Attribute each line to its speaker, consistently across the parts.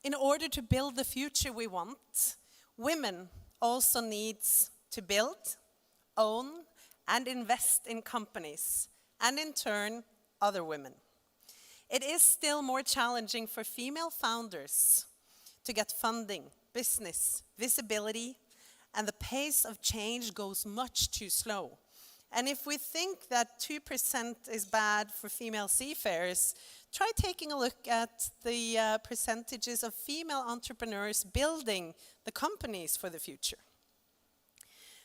Speaker 1: in order to build the future we want, women also needs to build, own, and invest in companies, and in turn, other women. It is still more challenging for female founders to get funding, business, visibility, and the pace of change goes much too slow. And if we think that 2% is bad for female seafarers, try taking a look at the percentages of female entrepreneurs building the companies for the future.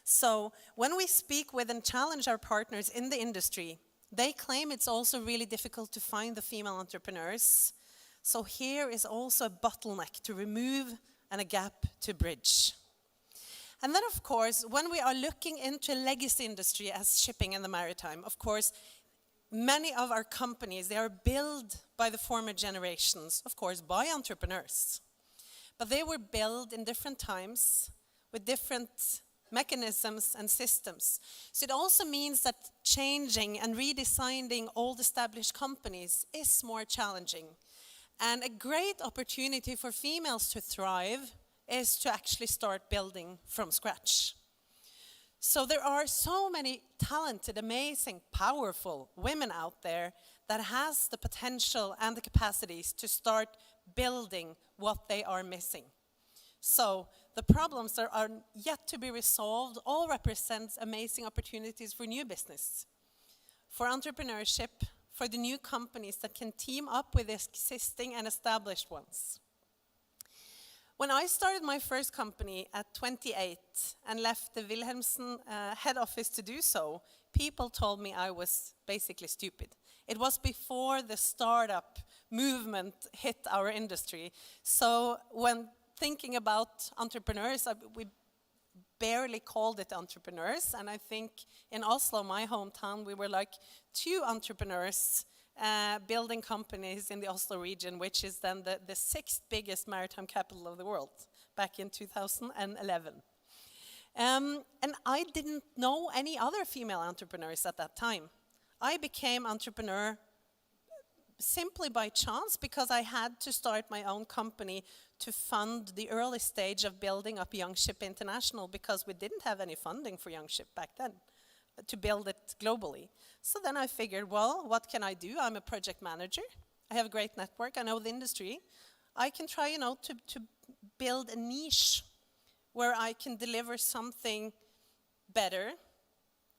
Speaker 1: So when we speak with and challenge our partners in the industry, they claim it's also really difficult to find the female entrepreneurs. So here is also a bottleneck to remove and a gap to bridge. And then, of course, when we are looking into a legacy industry as shipping and the maritime, of course, many of our companies, they are built by the former generations, of course, by entrepreneurs. But they were built in different times with different mechanisms and systems. So it also means that changing and redesigning old established companies is more challenging. And a great opportunity for females to thrive is to actually start building from scratch. So there are so many talented, amazing, powerful women out there that has the potential and the capacities to start building what they are missing. So the problems that are yet to be resolved all represent amazing opportunities for new business, for entrepreneurship, for the new companies that can team up with existing and established ones. When I started my first company at 28 and left the Wilhelmsen head office to do so, people told me I was basically stupid. It was before the startup movement hit our industry. So when thinking about entrepreneurs, we barely called it entrepreneurs. And I think in Oslo, my hometown, we were like 2 entrepreneurs building companies in the Oslo region, which is then the 6th biggest maritime capital of the world back in 2011. And I didn't know any other female entrepreneurs at that time. I became entrepreneur simply by chance because I had to start my own company to fund the early stage of building up Young Ship International because we didn't have any funding for Young Ship back then to build it globally. So then I figured, well, what can I do? I'm a project manager. I have a great network. I know the industry. I can try, to build a niche where I can deliver something better,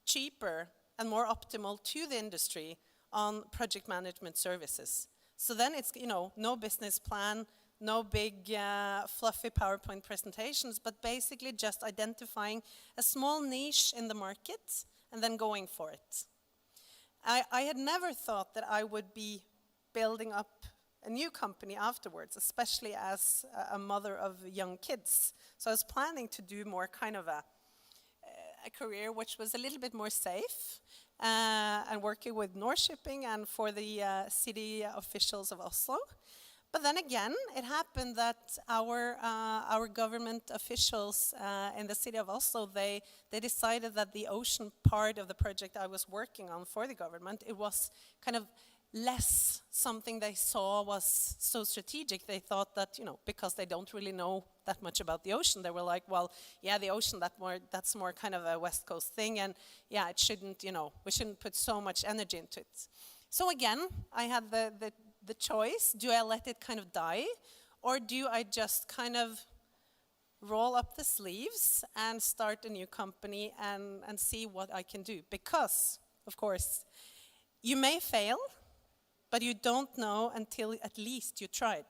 Speaker 1: cheaper, and more optimal to the industry on project management services. So then it's, no business plan, no big fluffy PowerPoint presentations, but basically just identifying a small niche in the market and then going for it. I had never thought that I would be building up a new company afterwards, especially as a mother of young kids. So I was planning to do more kind of a career which was a little bit more safe, and working with North Shipping and for the city officials of Oslo. But then again, it happened that our government officials in the city of Oslo, they decided that the ocean part of the project I was working on for the government, it was kind of less something they saw was so strategic. They thought that, because they don't really know that much about the ocean, they were like, well, yeah, the ocean, that's more kind of a West Coast thing, and yeah, it shouldn't, we shouldn't put so much energy into it. So again, I had the choice, do I let it kind of die, or do I just kind of roll up the sleeves and start a new company and see what I can do? Because, of course, you may fail, but you don't know until at least you tried.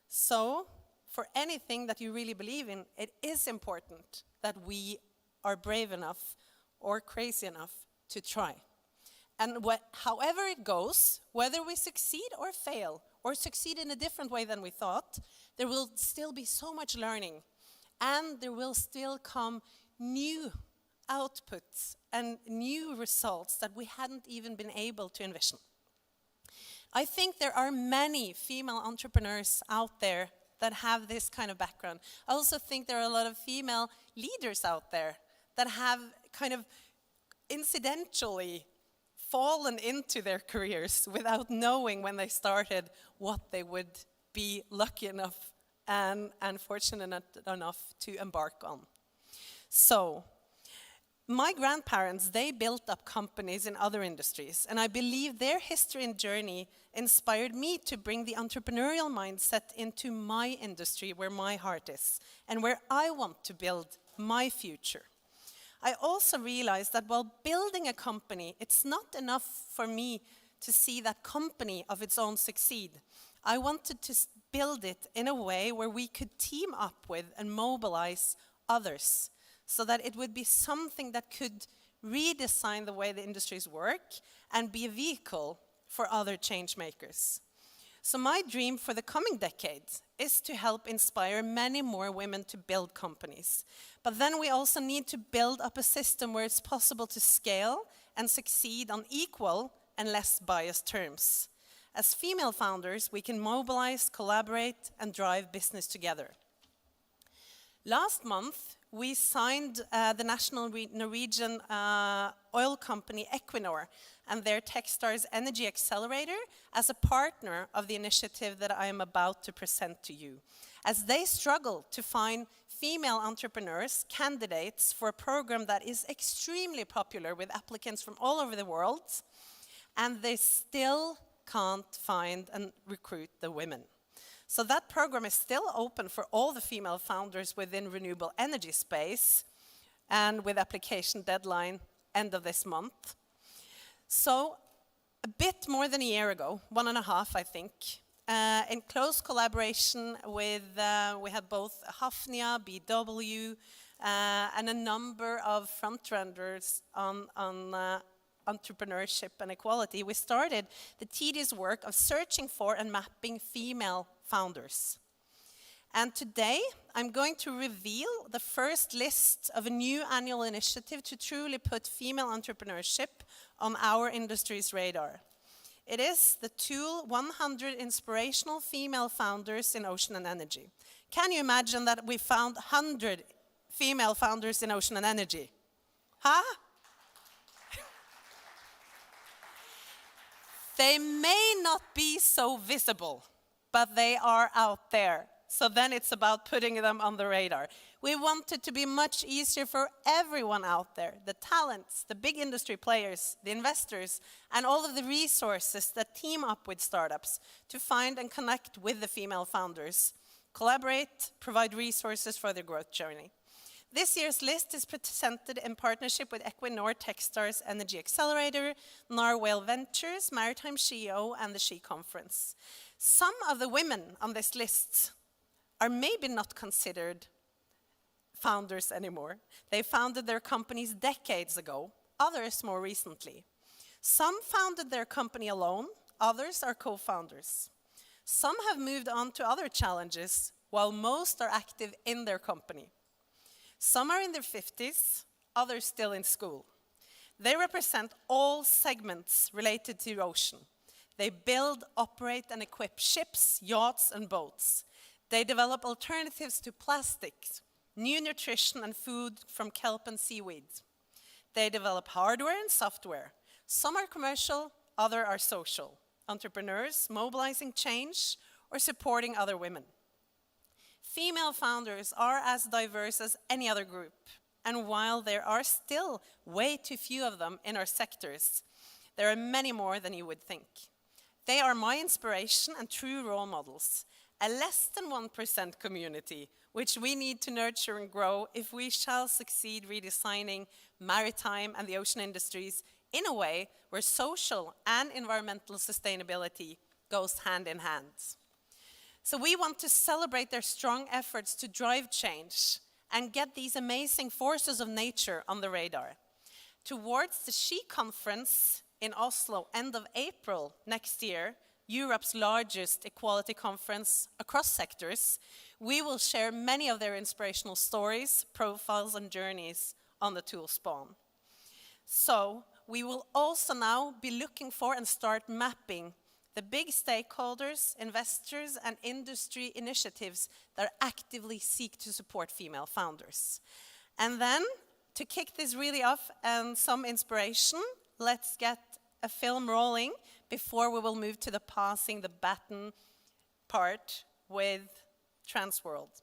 Speaker 1: So, for anything that you really believe in, it is important that we are brave enough or crazy enough to try. And however it goes, whether we succeed or fail, or succeed in a different way than we thought, there will still be so much learning. And there will still come new outputs and new results that we hadn't even been able to envision. I think there are many female entrepreneurs out there that have this kind of background. I also think there are a lot of female leaders out there that have kind of incidentally fallen into their careers without knowing when they started what they would be lucky enough and fortunate enough to embark on. So, my grandparents, they built up companies in other industries, and I believe their history and journey inspired me to bring the entrepreneurial mindset into my industry, where my heart is, and where I want to build my future. I also realized that while building a company, it's not enough for me to see that company of its own succeed. I wanted to build it in a way where we could team up with and mobilize others, so that it would be something that could redesign the way the industries work and be a vehicle for other change makers. So my dream for the coming decades is to help inspire many more women to build companies. But then we also need to build up a system where it's possible to scale and succeed on equal and less biased terms. As female founders, we can mobilize, collaborate, and drive business together. Last month, we signed the national Norwegian oil company Equinor and their Techstars Energy Accelerator as a partner of the initiative that I am about to present to you, as they struggle to find female entrepreneurs, candidates for a program that is extremely popular with applicants from all over the world, and they still can't find and recruit the women. So that program is still open for all the female founders within renewable energy space, and with application deadline end of this month. So a bit more than a year ago, 1.5 I think, in close collaboration with, we had both Hafnia, BW, and a number of front-runners on entrepreneurship and equality, we started the tedious work of searching for and mapping female founders. And today, I'm going to reveal the first list of a new annual initiative to truly put female entrepreneurship on our industry's radar. It is the tool 100 Inspirational Female Founders in Ocean and Energy. Can you imagine that we found 100 female founders in ocean and energy? Huh? They may not be so visible, but they are out there. So then it's about putting them on the radar. We want it to be much easier for everyone out there, the talents, the big industry players, the investors, and all of the resources that team up with startups to find and connect with the female founders, collaborate, provide resources for their growth journey. This year's list is presented in partnership with Equinor Techstars Energy Accelerator, Narwhale Ventures, Maritime SheEO, and the SheEO Conference. Some of the women on this list are maybe not considered founders anymore. They founded their companies decades ago, others more recently. Some founded their company alone, others are co-founders. Some have moved on to other challenges, while most are active in their company. Some are in their 50s, others still in school. They represent all segments related to ocean. They build, operate, and equip ships, yachts, and boats. They develop alternatives to plastics, new nutrition and food from kelp and seaweed. They develop hardware and software. Some are commercial, others are social. Entrepreneurs mobilizing change or supporting other women. Female founders are as diverse as any other group, and while there are still way too few of them in our sectors, there are many more than you would think. They are my inspiration and true role models, a less than 1% community, which we need to nurture and grow if we shall succeed redesigning maritime and the ocean industries in a way where social and environmental sustainability goes hand in hand. So we want to celebrate their strong efforts to drive change and get these amazing forces of nature on the radar. Towards the SheEO Conference in Oslo, end of April next year, Europe's largest equality conference across sectors, we will share many of their inspirational stories, profiles, and journeys on the tool Spawn. So we will also now be looking for and start mapping the big stakeholders, investors, and industry initiatives that actively seek to support female founders. And then, to kick this really off and some inspiration, let's get a film rolling before we will move to the passing the baton part with Transworld.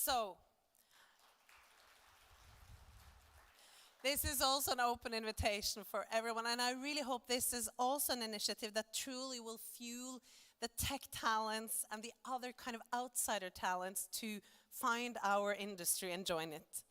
Speaker 1: So, this is also an open invitation for everyone, and I really hope this is also an initiative that truly will fuel the tech talents and the other kind of outsider talents to find our industry and join it.